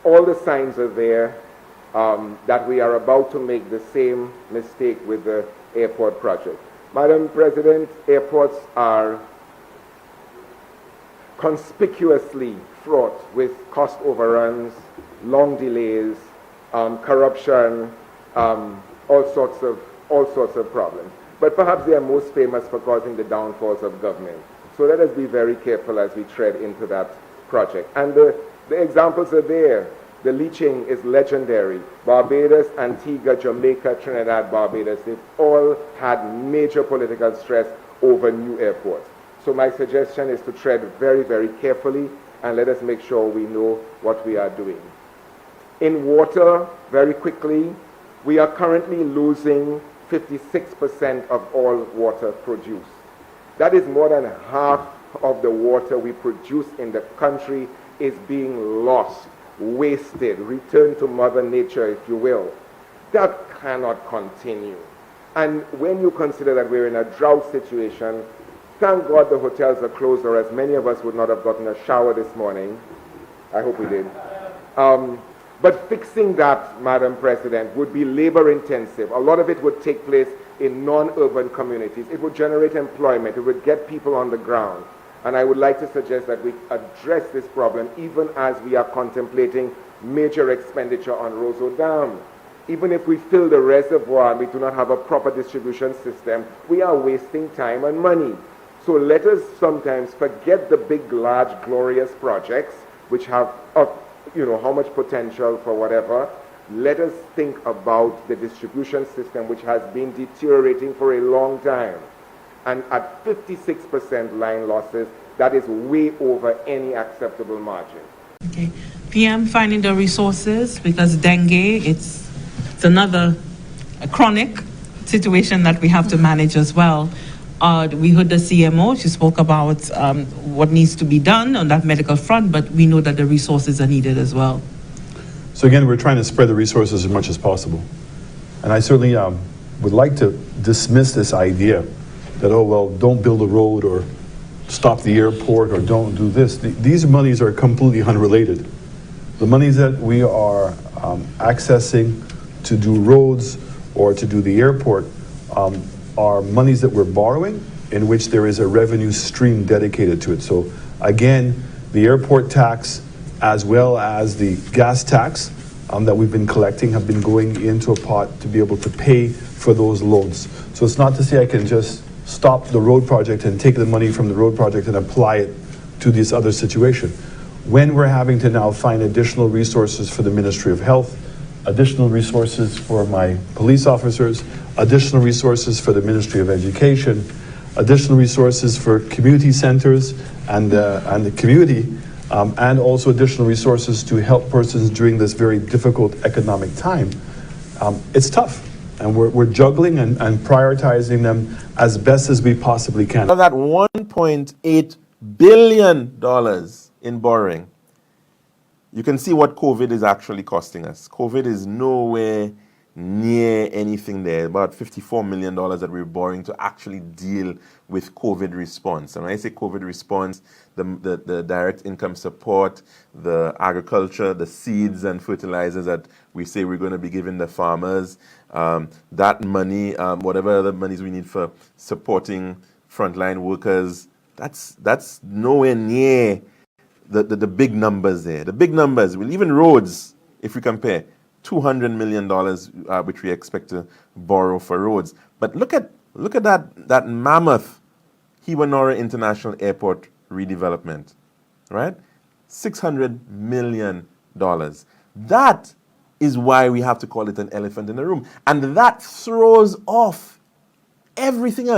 all the signs are there that we are about to make the same mistake with the airport project. Madam President, airports are conspicuously fraught with cost overruns, long delays, corruption, all sorts of problems. But perhaps they are most famous for causing the downfalls of government. So let us be very careful as we tread into that project. And the examples are there. The leaching is legendary. Barbados, Antigua, Jamaica, Trinidad, Barbados, they've all had major political stress over new airports. So my suggestion is to tread very, very carefully and let us make sure we know what we are doing. In water, very quickly, we are currently losing 56% of all water produced. That is more than half of the water we produce in the country is being lost, wasted, returned to Mother Nature, if you will. That cannot continue. And when you consider that we're in a drought situation, thank God the hotels are closed, or as many of us would not have gotten a shower this morning. I hope we did. But fixing that, Madam President, would be labor intensive. A lot of it would take place in non-urban communities. It would generate employment. It would get people on the ground. And I would like to suggest that we address this problem even as we are contemplating major expenditure on Roseau Dam. Even if we fill the reservoir and we do not have a proper distribution system, we are wasting time and money. So let us sometimes forget the big, large, glorious projects which have how much potential for whatever. Let us think about the distribution system which has been deteriorating for a long time. And at 56% line losses, that is way over any acceptable margin. Okay. PM, finding the resources, because dengue, it's another chronic situation that we have to manage as well. We heard the CMO, she spoke about what needs to be done on that medical front, but we know that the resources are needed as well. So again, we're trying to spread the resources as much as possible. And I certainly would like to dismiss this idea that, oh, well, don't build a road or stop the airport or don't do this. These monies are completely unrelated. The monies that we are accessing to do roads or to do the airport are monies that we're borrowing in which there is a revenue stream dedicated to it. So again, the airport tax as well as the gas tax that we've been collecting have been going into a pot to be able to pay for those loans. So it's not to say I can just stop the road project and take the money from the road project and apply it to this other situation. When we're having to now find additional resources for the Ministry of Health, additional resources for my police officers, additional resources for the Ministry of Education, additional resources for community centers and the community, and also additional resources to help persons during this very difficult economic time. It's tough, and we're juggling and prioritizing them as best as we possibly can. Of that $1.8 billion in borrowing, you can see what COVID is actually costing us. COVID is nowhere near anything there, about $54 million that we're borrowing to actually deal with COVID response. And when I say COVID response, the direct income support, the agriculture, the seeds and fertilizers that we say we're going to be giving the farmers, that money, whatever other monies we need for supporting frontline workers, that's nowhere near the big numbers there. The big numbers, well, even roads, if we compare, $200 million, which we expect to borrow for roads. But look at that mammoth Hiwanora International Airport redevelopment, right? $600 million. That is why we have to call it an elephant in the room. And that throws off everything else.